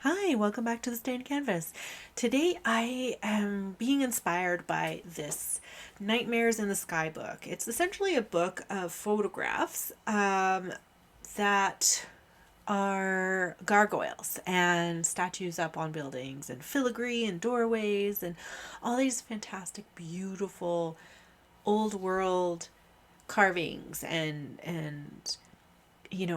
Hi, welcome back to the Stand Canvas. Today I am being inspired by this Nightmares in the Sky book. It's essentially a book of photographs that are gargoyles and statues up on buildings and filigree and doorways and all these fantastic, beautiful old world carvings and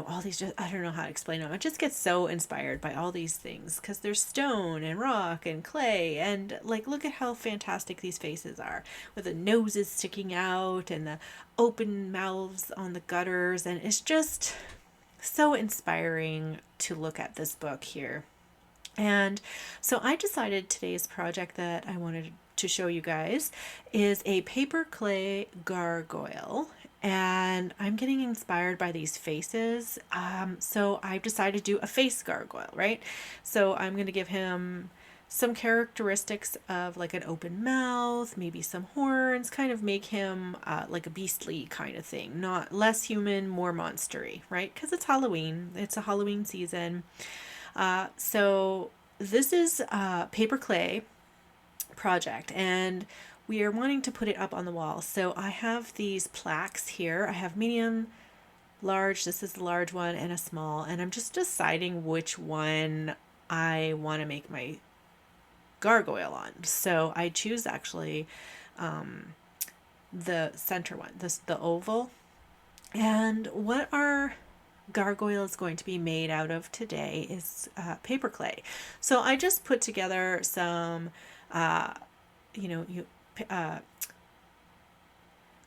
all these, just I don't know how to explain them. I just get so inspired by all these things because there's stone and rock and clay, and like, look at how fantastic these faces are, with the noses sticking out and the open mouths on the gutters, and it's just so inspiring to look at this book here. And so I decided today's project that I wanted to show you guys is a paper clay gargoyle. And I'm getting inspired by these faces. So I've decided to do a face gargoyle, right? So I'm going to give him some characteristics of like an open mouth, maybe some horns, kind of make him like a beastly kind of thing, not less human, more monstery, right? Because it's Halloween, it's a Halloween season. So this is a paper clay project, and we are wanting to put it up on the wall. So I have these plaques here. I have medium, large, this is the large one, and a small, and I'm just deciding which one I want to make my gargoyle on. So I choose actually the center one, the oval. And what our gargoyle is going to be made out of today is paper clay. So I just put together some, uh, you know, you uh,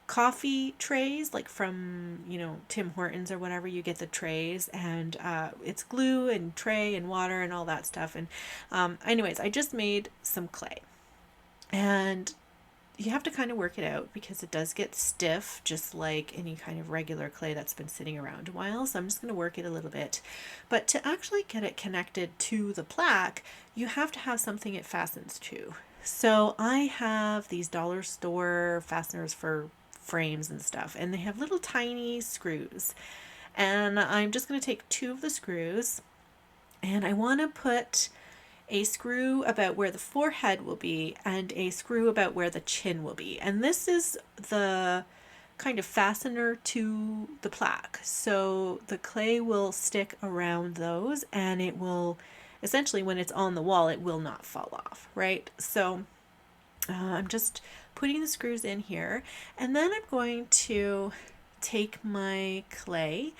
coffee trays, like from Tim Hortons or whatever. You get the trays, and it's glue and tray and water and all that stuff. And anyways, I just made some clay, and you have to kind of work it out because it does get stiff, just like any kind of regular clay that's been sitting around a while. So I'm just going to work it a little bit. But to actually get it connected to the plaque, you have to have something it fastens to. So I have these dollar store fasteners for frames and stuff, and they have little tiny screws. And I'm just going to take two of the screws, and I want to put a screw about where the forehead will be and a screw about where the chin will be. And this is the kind of fastener to the plaque. So the clay will stick around those, and it will essentially, when it's on the wall, it will not fall off, right? So I'm just putting the screws in here, and then I'm going to take my clay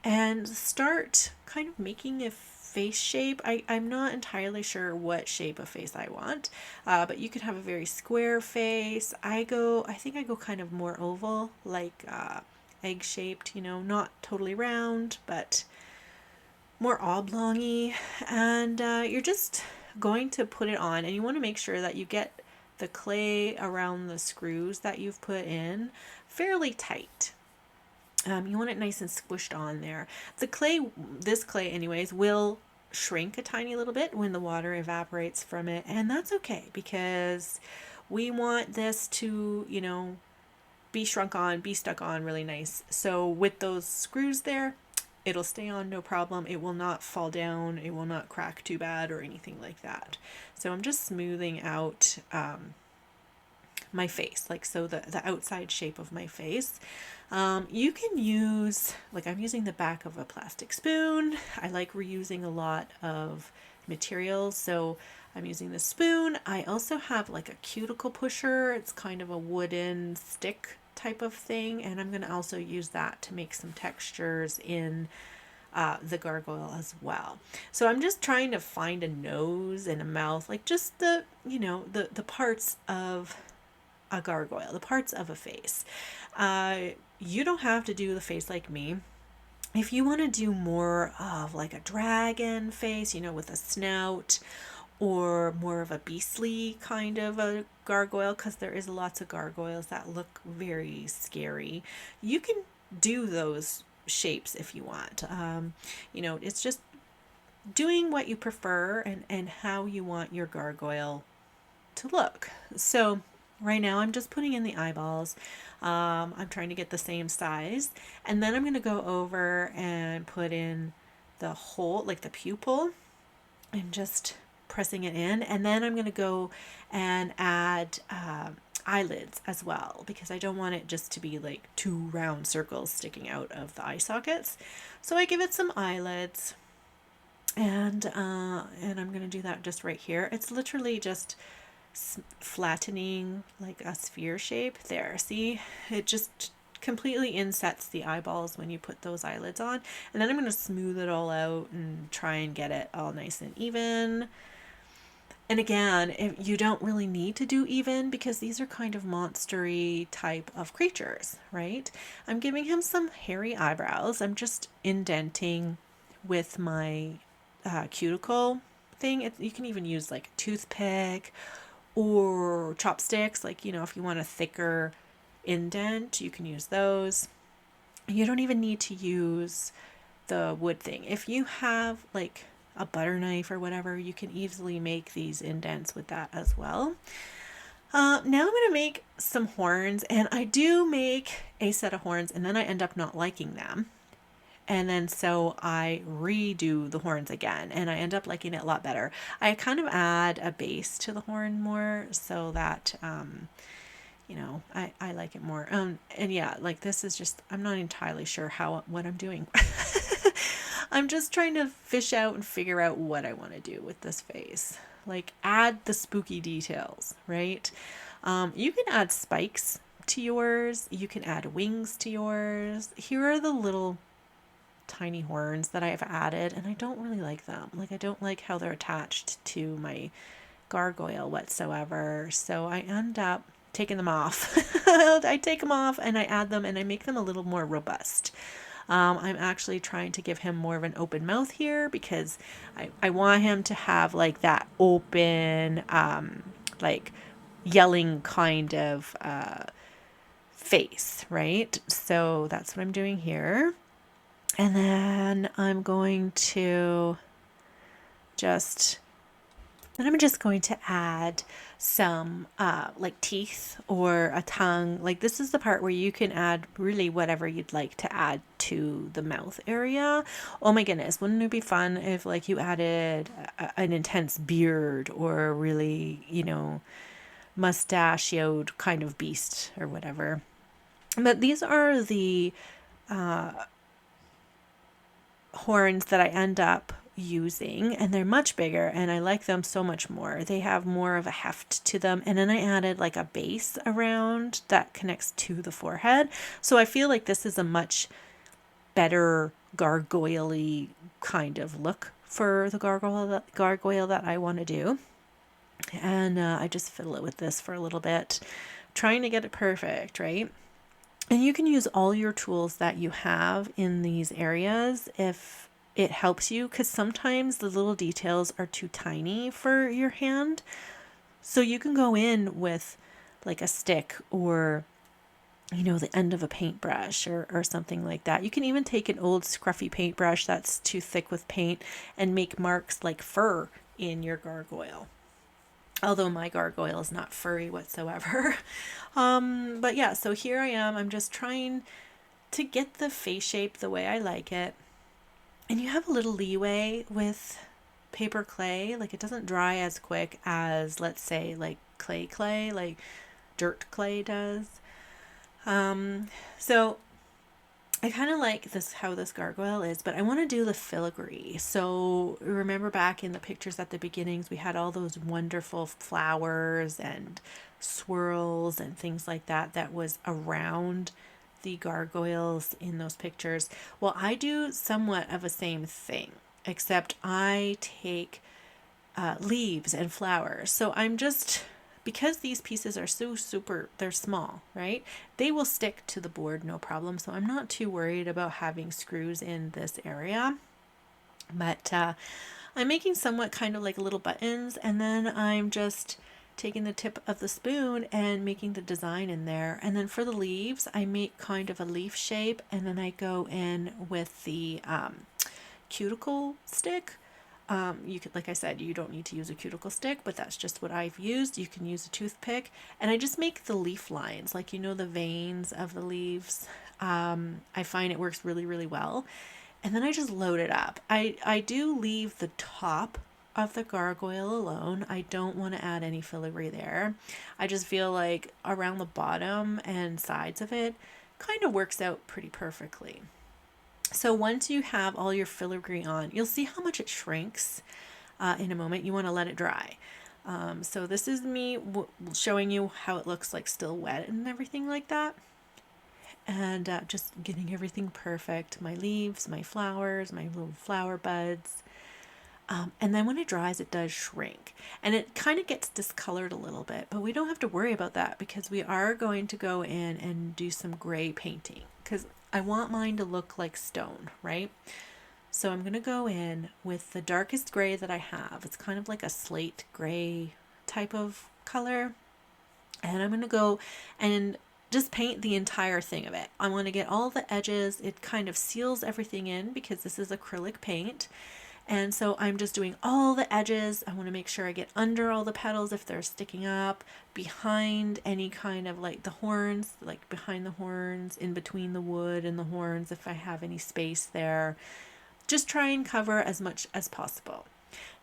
and start kind of making a face shape. I'm not entirely sure what shape of face I want, but you could have a very square face. I think I go kind of more oval, like egg shaped, not totally round, but more oblongy. And you're just going to put it on, and you want to make sure that you get the clay around the screws that you've put in fairly tight. You want it nice and squished on there. The clay, this clay anyways, will shrink a tiny little bit when the water evaporates from it, and that's okay because we want this to, be shrunk on, be stuck on really nice. So with those screws there, it'll stay on no problem. It will not fall down. It will not crack too bad or anything like that. So I'm just smoothing out my face, like so the outside shape of my face. You can use, like, I'm using the back of a plastic spoon. I like reusing a lot of materials, so I'm using the spoon. I also have like a cuticle pusher. It's kind of a wooden stick type of thing, and I'm going to also use that to make some textures in the gargoyle as well. So I'm just trying to find a nose and a mouth, like just the parts of a gargoyle, the parts of a face. You don't have to do the face like me. If you want to do more of like a dragon face, with a snout, or more of a beastly kind of a gargoyle, because there is lots of gargoyles that look very scary, you can do those shapes if you want. It's just doing what you prefer and how you want your gargoyle to look. So right now I'm just putting in the eyeballs. I'm trying to get the same size, and then I'm going to go over and put in the hole, like the pupil. and just pressing it in. And then I'm going to go and add eyelids as well, because I don't want it just to be like two round circles sticking out of the eye sockets. So I give it some eyelids, and I'm going to do that just right here. It's literally just flattening like a sphere shape there. See, it just completely insets the eyeballs when you put those eyelids on. And then I'm going to smooth it all out and try and get it all nice and even. And again, if you don't really need to do even, because these are kind of monstery type of creatures, right? I'm giving him some hairy eyebrows. I'm just indenting with my cuticle thing. You can even use like a toothpick or chopsticks. Like, if you want a thicker indent, you can use those. You don't even need to use the wood thing. If you have like a butter knife or whatever, you can easily make these indents with that as well. Now I'm going to make some horns, and I do make a set of horns and then I end up not liking them. And then so I redo the horns again and I end up liking it a lot better. I kind of add a base to the horn more so that, I like it more. And yeah, like this is just, I'm not entirely sure what I'm doing. I'm just trying to fish out and figure out what I want to do with this face. Like add the spooky details, right? You can add spikes to yours. You can add wings to yours. Here are the little tiny horns that I've added, and I don't really like them. Like I don't like how they're attached to my gargoyle whatsoever. So I end up taking them off. I take them off and I add them and I make them a little more robust. I'm actually trying to give him more of an open mouth here because I want him to have like that open, like yelling kind of face, right? So that's what I'm doing here. And then I'm just going to add some like teeth or a tongue. Like this is the part where you can add really whatever you'd like to add to the mouth area. Oh my goodness, wouldn't it be fun if like you added an intense beard or a really, mustachioed kind of beast or whatever. But these are the horns that I end up using, and they're much bigger and I like them so much more. They have more of a heft to them, and then I added like a base around that connects to the forehead. So I feel like this is a much better gargoyle-y kind of look for the gargoyle that I want to do. And I just fiddle it with this for a little bit, trying to get it perfect, right? And you can use all your tools that you have in these areas if it helps you, because sometimes the little details are too tiny for your hand. So you can go in with like a stick or, the end of a paintbrush or something like that. You can even take an old scruffy paintbrush that's too thick with paint and make marks like fur in your gargoyle. Although my gargoyle is not furry whatsoever. But yeah, so here I am. I'm just trying to get the face shape the way I like it. And you have a little leeway with paper clay. Like it doesn't dry as quick as, let's say, like clay, like dirt clay does. So I kind of like this, how this gargoyle is, but I want to do the filigree. So remember back in the pictures at the beginnings, we had all those wonderful flowers and swirls and things like that was around the gargoyles in those pictures. Well, I do somewhat of the same thing, except I take leaves and flowers. So because these pieces are so they're small, right? They will stick to the board no problem. So I'm not too worried about having screws in this area. But I'm making somewhat kind of like little buttons, and then I'm just taking the tip of the spoon and making the design in there. And then for the leaves, I make kind of a leaf shape, and then I go in with the cuticle stick. You could, like I said, you don't need to use a cuticle stick, but that's just what I've used. You can use a toothpick, and I just make the leaf lines, like, the veins of the leaves. I find it works really, really well. And then I just load it up. I do leave the top of the gargoyle alone. I don't want to add any filigree there. I just feel like around the bottom and sides of it kind of works out pretty perfectly. So once you have all your filigree on, you'll see how much it shrinks in a moment. You want to let it dry. So this is me showing you how it looks like still wet and everything like that. And just getting everything perfect. My leaves, my flowers, my little flower buds. And then when it dries, it does shrink. And it kind of gets discolored a little bit, but we don't have to worry about that because we are going to go in and do some gray painting because I want mine to look like stone, right? So I'm going to go in with the darkest gray that I have. It's kind of like a slate gray type of color. And I'm going to go and just paint the entire thing of it. I want to get all the edges. It kind of seals everything in because this is acrylic paint. And so I'm just doing all the edges. I want to make sure I get under all the petals if they're sticking up, behind any kind of like the horns, like behind the horns, in between the wood and the horns if I have any space there. Just try and cover as much as possible.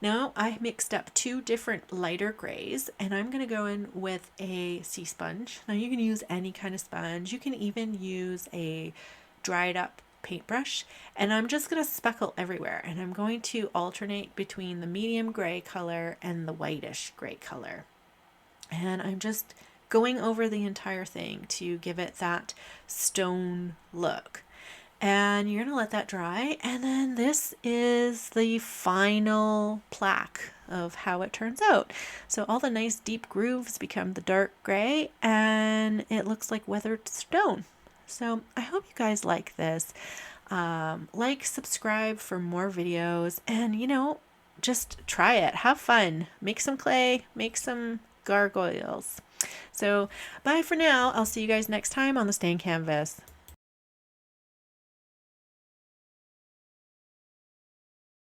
Now I mixed up 2 different lighter grays and I'm going to go in with a sea sponge. Now you can use any kind of sponge. You can even use a dried up paintbrush, and I'm just going to speckle everywhere, and I'm going to alternate between the medium gray color and the whitish gray color, and I'm just going over the entire thing to give it that stone look. And you're going to let that dry, and then this is the final plaque of how it turns out. So all the nice deep grooves become the dark gray, and it looks like weathered stone. So I hope you guys like this. Like, subscribe for more videos, and just try it. Have fun. Make some clay, make some gargoyles. So bye for now. I'll see you guys next time on the Stain Canvas.